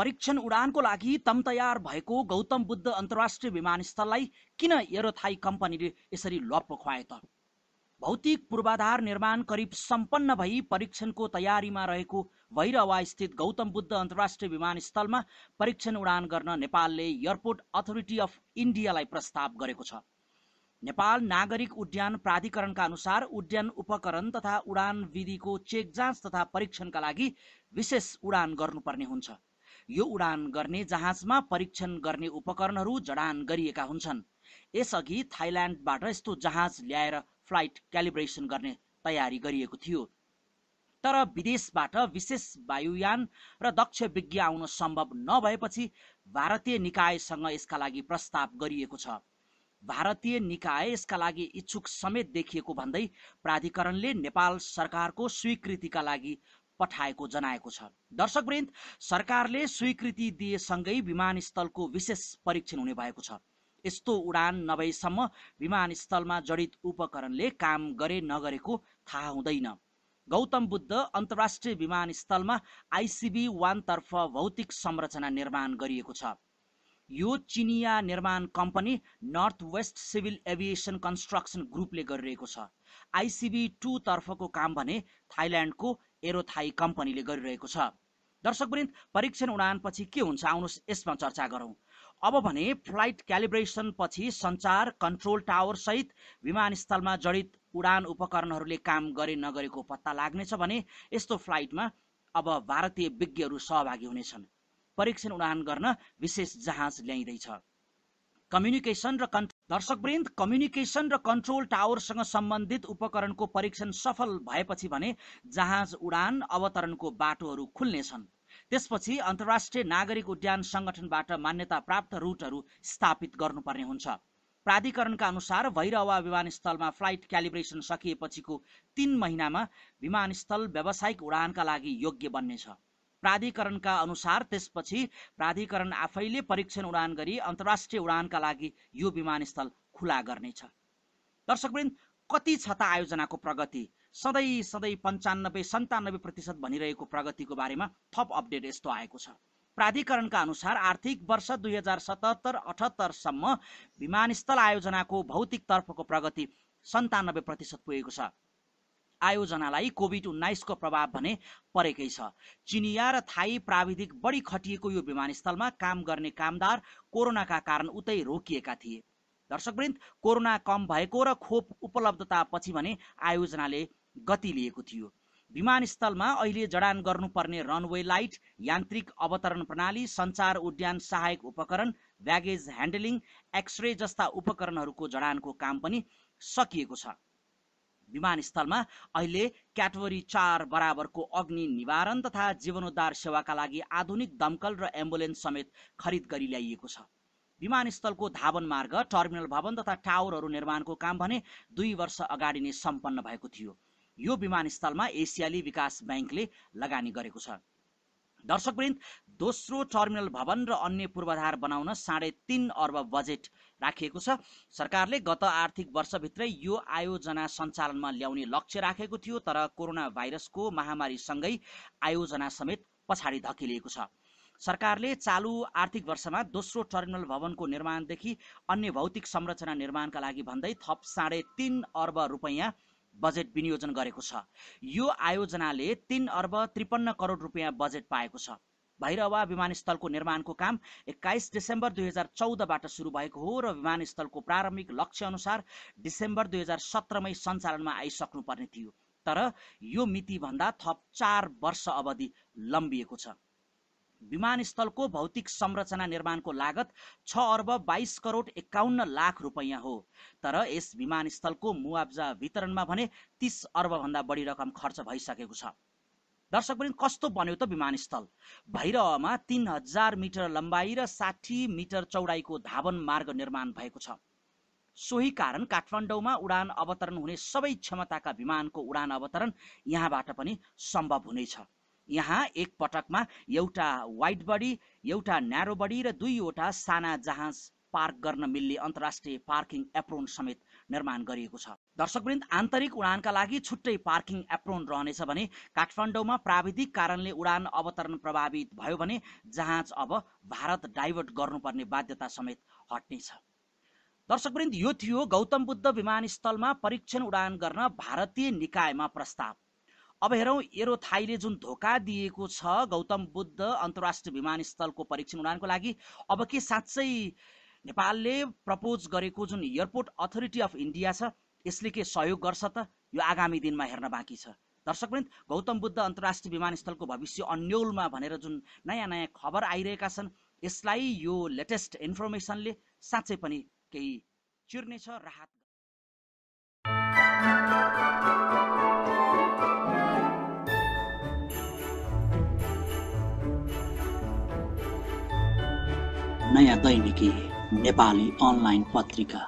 परीक्षण उडानको लागि तमतयार भएको गौतम बुद्ध अन्तर्राष्ट्रिय विमानस्थललाई किन एरोथाई कम्पनीले यसरी लप्पो खुवाए त? भौतिक पूर्वाधार निर्माण करिब सम्पन्न भई परीक्षणको तयारीमा रहेको भैरहवा स्थित गौतम बुद्ध अन्तर्राष्ट्रिय विमानस्थलमा परीक्षण उडान गर्न नेपालले एयरपोर्ट अथोरिटी अफ इन्डियालाई प्रस्ताव गरेको छ। नेपाल नागरिक उड्डयन प्राधिकरणका अनुसार उड्डयन उपकरण तथा उडान विधिको चेक जाँच तथा परीक्षणका लागि विशेष उडान गर्नुपर्ने हुन्छ। यो उडान गर्ने जहाजमा परीक्षण गर्ने उपकरणहरू जडान गरिएका हुन्छन्। यसअघि थाइल्यान्डबाट यस्तो जहाज ल्याएर फ्लाइट क्यालिब्रेसन गर्ने तयारी गरिएको थियो, तर विदेशबाट विशेष वायुयान र दक्ष विज्ञ आउन सम्भव नभएपछि भारतीय निकायसँग यसका लागि प्रस्ताव गरिएको छ। भारतीय निकाय यसका लागि इच्छुक समेत देखिएको भन्दै प्राधिकरणले नेपाल सरकारको स्वीकृतिका लागि पठाएको जनाएको छ। दर्शकवृन्द, सरकारले स्वीकृति दिएसँगै विमानस्थलको विशेष परीक्षण हुने भएको छ। यस्तो उडान नभएसम्म विमानस्थलमा जडित उपकरणले काम गरे नगरेको थाहा हुँदैन। गौतम बुद्ध अन्तर्राष्ट्रिय विमानस्थलमा ICB-1 तर्फ भौतिक संरचना निर्माण गरिएको छ। यो चिनिया निर्माण company north west civil aviation construction ग्रुपले गरिरहेको छ। ICB-2 तर्फको काम भने थाइल्यान्डको एरोथाई कम्पनीले गरिरहेको छ। दर्शकवृन्द, परीक्षण उडानपछि के हुन्छ, आउनुहोस् यसमा चर्चा गरौँ। अब भने फ्लाइट क्यालिब्रेसन पछि सञ्चार कन्ट्रोल टावर सहित विमानस्थलमा जडित उडान उपकरणहरूले काम गरे नगरेको पत्ता लाग्नेछ भने यस्तो फ्लाइटमा अब भारतीय विज्ञहरू सहभागी हुनेछन्। परीक्षण उडान गर्न विशेष जहाज ल्याइँदैछ। दर्शकवृन्द, कम्युनिकेसन र कन्ट्रोल टावरसँग सम्बन्धित उपकरणको परीक्षण सफल भएपछि भने जहाज उडान अवतरणको बाटोहरू खुल्नेछन्। त्यसपछि अन्तर्राष्ट्रिय नागरिक उड्डयन संगठनबाट मान्यता प्राप्त रुटहरू स्थापित गर्नुपर्ने हुन्छ। प्राधिकरणका अनुसार भैरहवा विमानस्थलमा फ्लाइट क्यालिब्रेसन सकिएपछिको 3 महिनामा विमानस्थल व्यावसायिक उडानका लागि योग्य बन्नेछ। प्राधिकरणका अनुसार त्यसपछि प्राधिकरण आफैले परीक्षण उडान गरी अन्तर्राष्ट्रिय उडानका लागि यो विमानस्थल खुला गर्नेछ। दर्शकवृन्द, कति छ त आयोजनाको प्रगति? सधैँ 95-97% भनिरहेको प्रगतिको बारेमा थप अपडेट यस्तो आएको छ। प्राधिकरणका अनुसार आर्थिक वर्ष 2077-78 सम्म विमानस्थल आयोजनाको भौतिक तर्फको प्रगति 97% पुगेको छ। आयोजनालाई कोभिड-19 को प्रभाव भने परेकै छ। चिनिया र थाई प्राविधिक बढी खटिएको यो विमानस्थलमा काम गर्ने कामदार कोरोनाका कारण उतै रोकिएका थिए। दर्शकवृन्द, कोरोना कम भएको र खोप उपलब्धता पछि भने आयोजनाले गति लिएको थियो। विमानस्थलमा अहिले जडान गर्नुपर्ने रनवे लाइट, यान्त्रिक अवतरण प्रणाली, सञ्चार उड्डयन सहायक उपकरण, ब्यागेज ह्यान्डलिङ, एक्सरे जस्ता उपकरणहरूको जडानको काम पनि सकिएको छ। विमानस्थलमा अहिले क्याटेगोरी 4 बराबरको अग्नि निवारण तथा जीवनोद्धार सेवाका लागि आधुनिक दमकल र एम्बुलेन्स समेत खरिद गरी ल्याइएको छ। विमानस्थलको धावन मार्ग, टर्मिनल भवन तथा टावरहरू निर्माणको काम भने 2 वर्ष अगाडि नै सम्पन्न भएको थियो। यो विमानस्थलमा एसियाली विकास बैंकले लगानी गरेको छ। दर्शकवृन्द, दोस्रो टर्मिनल भवन र अन्य पूर्वाधार बनाउन 3.5 अर्ब बजेट राखिएको छ। सरकारले गत आर्थिक वर्षभित्रै यो आयोजना सञ्चालनमा ल्याउने लक्ष्य राखेको थियो, तर कोरोना भाइरसको महामारीसँगै आयोजना समेत पछाडि धकेलिएको छ। सरकारले चालु आर्थिक वर्षमा दोस्रो टर्मिनल भवनको निर्माणदेखि अन्य भौतिक संरचना निर्माणका लागि भन्दै थप 3.5 अर्ब रुपैयाँ बजेट विनियोजन गरेको छ। यो आयोजनाले 3 अर्ब 53 करोड रुपैयाँ बजेट पाएको छ। भैरहवा विमानस्थलको निर्माणको काम 21 डिसेम्बर 2014 बाट सुरु भएको हो र विमानस्थलको प्रारम्भिक लक्ष्य अनुसार डिसेम्बर 2017 मै सञ्चालनमा आइसक्नुपर्ने थियो, तर यो मिति भन्दा थप 4 वर्ष अवधि लम्बिएको छ। विमानस्थलको भौतिक संरचना निर्माणको लागत 6 अर्ब 22 करोड 51 लाख रुपैयाँ हो, तर यस विमानस्थलको मुआब्जा वितरणमा भने 30 अर्ब भन्दा बढी रकम खर्च भइसकेको छ। दर्शकवृन्द, कस्तो बन्यो त विमानस्थल? भैरहवामा 3000 मिटर लम्बाई र 60 मिटर चौडाइको धावन मार्ग निर्माण भएको छ। सोही कारण काठमाडौँमा उडान अवतरण हुने सबै क्षमताका विमानको उडान अवतरण यहाँबाट पनि सम्भव हुनेछ। यहाँ एक पटकमा एउटा वाइड बडी, एउटा न्यारो बडी र 2वटा साना जहाज पार्क गर्न मिल्ने अन्तर्राष्ट्रिय पार्किङ एप्रोन समेत निर्माण गरिएको छ। दर्शकवृन्द, आन्तरिक उडानका लागि छुट्टै पार्किङ एप्रोन रहनेछ भने काठमाडौँमा प्राविधिक कारणले उडान अवतरण प्रभावित भयो भने जहाज अब भारत डाइभर्ट गर्नुपर्ने बाध्यता समेत हट्नेछ। दर्शकवृन्द, यो थियो गौतम बुद्ध विमानस्थलमा परीक्षण उडान गर्न भारतीय निकायमा प्रस्ताव। अब हेरौँ एरोथाईले जुन धोका दिएको छ गौतम बुद्ध अन्तर्राष्ट्रिय विमानस्थलको परीक्षण उडानको लागि, अब के साँच्चै नेपालले प्रपोज गरेको जुन एयरपोर्ट अथोरिटी अफ इन्डिया छ यसले के सहयोग गर्छ त? यो आगामी दिनमा हेर्न बाँकी छ। दर्शकवृन्द, गौतम बुद्ध अन्तर्राष्ट्रिय विमानस्थलको भविष्य अन्यलमा भनेर जुन नयाँ नयाँ खबर आइरहेका छन् यसलाई यो लेटेस्ट इन्फर्मेसनले साँच्चै पनि केही चिर्नेछ, राहत। नयाँ दैनिकी नेपाली अनलाइन पत्रिका।